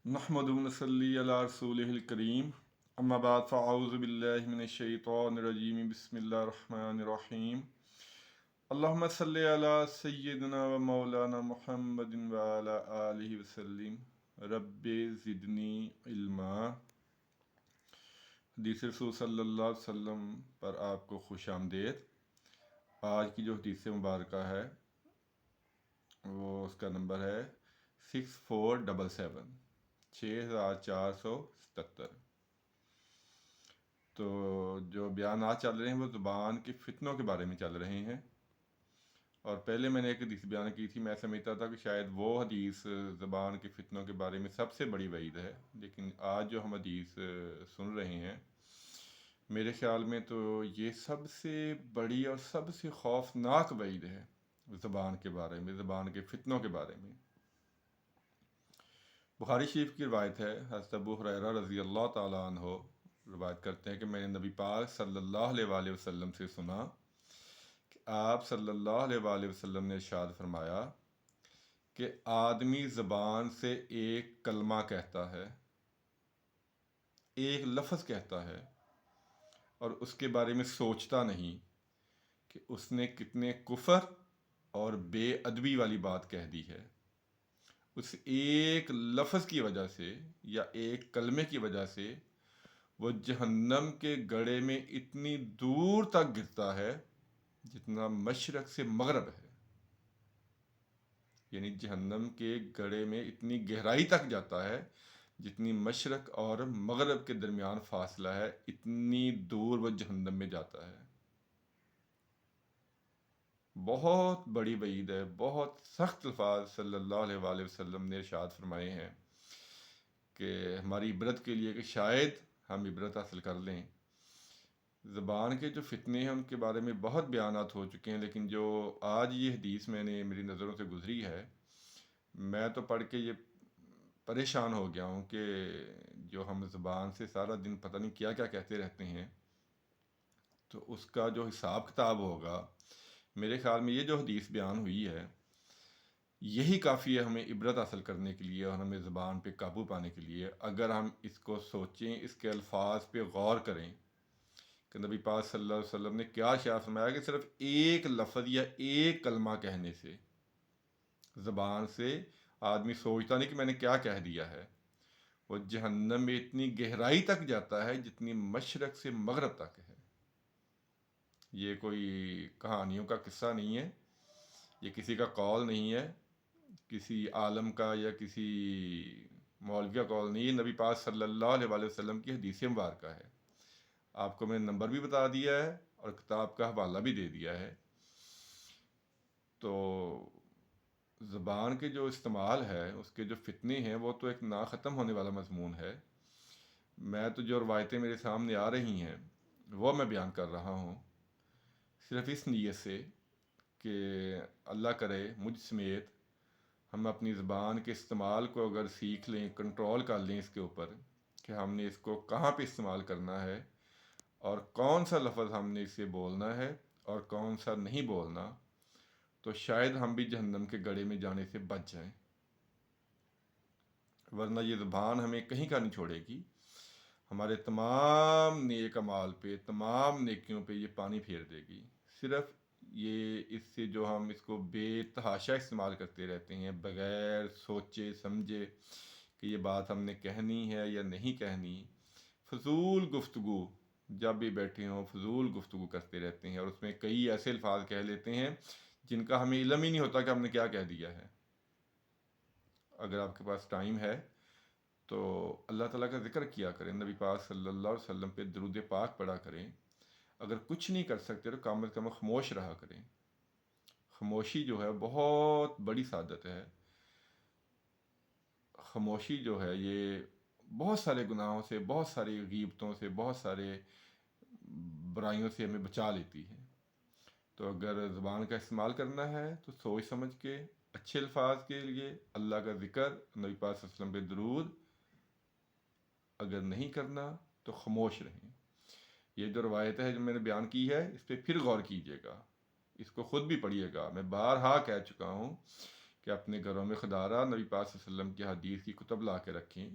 नहमदु व नसल्ली अला रसूलिहिल करीम अम्मा बाद फ़अऊज़ु बिल्लाहि मिनश शैतानिर रजीम बिस्मिल्लाहिर रहमानिर रहीम अल्लाहुम्मा सल्लि अला सय्यिदिना व मौलाना मुहम्मदिन व अला आलिहि वसल्लिम रब्बि ज़िदनी इल्मा। हदीस रसूल सल्लल्लाहु अलैहि वसल्लम पर आपको खुश आमदेद। आज की जो हदीस मुबारक है वो उसका नंबर है 6477 6477। तो जो बयान आज चल रहे हैं वो ज़ुबान के फितनों के बारे में चल रहे हैं। और पहले मैंने एक हदीस बयान की थी, मैं समझता था कि शायद वो हदीस ज़ुबान के फितनों के बारे में सबसे बड़ी वईद है, लेकिन आज जो हम हदीस सुन रहे हैं मेरे ख्याल में तो ये सबसे बड़ी और सबसे खौफनाक वईद है ज़ुबान के बारे में, ज़ुबान के फितनों के बारे में। बुखारी शरीफ की रवायत है, हज़रत अबू हुरैरा रज़ी अल्लाह ताला अन्हो रवायत करते हैं कि मैंने नबी पाक सल्लल्लाहु अलैहि वसल्लम से सुना कि आप सल्लल्लाहु अलैहि वसल्लम ने इरशाद फरमाया कि आदमी ज़बान से एक कलमा कहता है, एक लफ्ज़ कहता है और उसके बारे में सोचता नहीं कि उसने कितने कुफर और बेअदबी वाली बात कह दी है। उस एक लफ्ज़ की वजह से या एक कलमे की वजह से वो जहन्नम के गड्ढे में इतनी दूर तक गिरता है जितना मशरक़ से मगरब है, यानी जहन्नम के गड्ढे में इतनी गहराई तक जाता है जितनी मशरक़ और मगरब के दरमियान फासला है, इतनी दूर वो जहन्नम में जाता है। बहुत बड़ी वईद है, बहुत सख्त अल्फाज सल्लल्लाहु अलैहि वसल्लम ने इरशाद फरमाए हैं कि हमारी इबरत के लिए कि शायद हम इबरत हासिल कर लें। ज़बान के जो फितने हैं उनके बारे में बहुत बयानात हो चुके हैं, लेकिन जो आज ये हदीस मेरी नज़रों से गुज़री है, मैं तो पढ़ के ये परेशान हो गया हूँ कि जो हम ज़बान से सारा दिन पता नहीं क्या क्या कहते रहते हैं, तो उसका जो हिसाब किताब होगा, मेरे ख़्याल में ये जो हदीस बयान हुई है यही काफ़ी है हमें इबरत हासिल करने के लिए और हमें ज़बान पे काबू पाने के लिए। अगर हम इसको सोचें, इसके अल्फाज पे गौर करें कि नबी पाक सल्लल्लाहु अलैहि वसल्लम ने क्या इरशाद फरमाया कि सिर्फ एक लफ्ज़ या एक कलमा कहने से ज़बान से आदमी सोचता नहीं कि मैंने क्या कह दिया है, वो जहन्नम में इतनी गहराई तक जाता है जितनी मशरक़ से मगरब तक है। ये कोई कहानियों का किस्सा नहीं है, ये किसी का कौल नहीं है, किसी आलम का या किसी मौलवी का कौल नहीं है, नबी पाक सल्लल्लाहु अलैहि वसल्लम की हदीस मुबारक है। आपको मैंने नंबर भी बता दिया है और किताब का हवाला भी दे दिया है। तो ज़बान के जो इस्तेमाल है, उसके जो फितने हैं, वो तो एक ना ख़त्म होने वाला मजमून है। मैं तो जो रवायतें मेरे सामने आ रही हैं वो मैं बयान कर रहा हूँ सिर्फ इस नीयत से कि अल्लाह करे मुझ समेत हम अपनी ज़बान के इस्तेमाल को अगर सीख लें, कंट्रोल कर लें इसके ऊपर कि हमने इसको कहाँ पे इस्तेमाल करना है और कौन सा लफ्ज़ हमने इसे बोलना है और कौन सा नहीं बोलना, तो शायद हम भी जहन्नम के गड्ढे में जाने से बच जाएं। वरना ये ज़बान हमें कहीं का नहीं छोड़ेगी, हमारे तमाम नेक अमाल पे, तमाम नेकियों पे ये पानी फेर देगी। सिर्फ ये इससे जो हम इसको बेतहाशा इस्तेमाल करते रहते हैं बग़ैर सोचे समझे कि ये बात हमने कहनी है या नहीं कहनी, फ़ज़ूल गुफ्तगू, जब भी बैठे हों फ़ज़ूल गुफ्तगू करते रहते हैं और उसमें कई ऐसे अल्फाज कह लेते हैं जिनका हमें इल्म ही नहीं होता कि हमने क्या कह दिया है। अगर आपके पास टाइम है तो अल्लाह ताला का ज़िक्र किया करें, नबी पाक सल्लल्लाहु अलैहि वसल्लम पे दुरूद पाक पढ़ा करें। अगर कुछ नहीं कर सकते तो कम से कम खामोश रहा करें। खामोशी जो है बहुत बड़ी सादत है। खामोशी जो है ये बहुत सारे गुनाहों से, बहुत सारी गीबतों से, बहुत सारे बुराइयों से हमें बचा लेती है। तो अगर ज़बान का इस्तेमाल करना है तो सोच समझ के अच्छे अल्फाज के लिए अल्लाह का ज़िक्र, नबी पाक सल्लल्लाहु अलैहि वसल्लम पे दुरूद, अगर नहीं करना तो खामोश रहें। ये जो रवायत है जो मैंने बयान की है, इस पर फिर गौर कीजिएगा, इसको ख़ुद भी पढ़िएगा। मैं बारहा कह चुका हूँ کہ اپنے گھروں میں خدارہ نبی پاک صلی اللہ علیہ وسلم کی حدیث کی کتب لا کے رکھیں،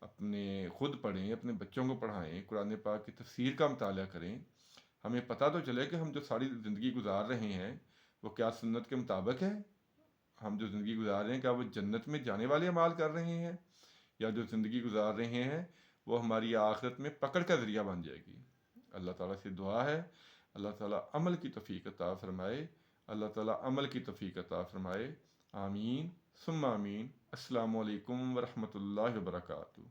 اپنے خود پڑھیں، اپنے بچوں کو پڑھائیں، قرآن پاک کی تفسیر کا مطالعہ کریں. ہمیں پتہ تو چلے کہ ہم جو ساری زندگی گزار رہے ہیں وہ کیا سنت کے مطابق ہے. ہم جو زندگی گزار رہے ہیں کیا وہ جنت میں جانے والے اعمال کر رہے ہیں، یا جو زندگی گزار رہے ہیں وہ ہماری آخرت میں پکڑ کا ذریعہ بن جائے گی. اللہ تعالیٰ سے دعا ہے اللہ تعالیٰ عمل کی توفیق عطا فرمائے، اللہ تعالیٰ عمل کی توفیق عطا فرمائے. آمین ثم آمین. السلام علیکم ورحمۃ اللہ وبرکاتہ.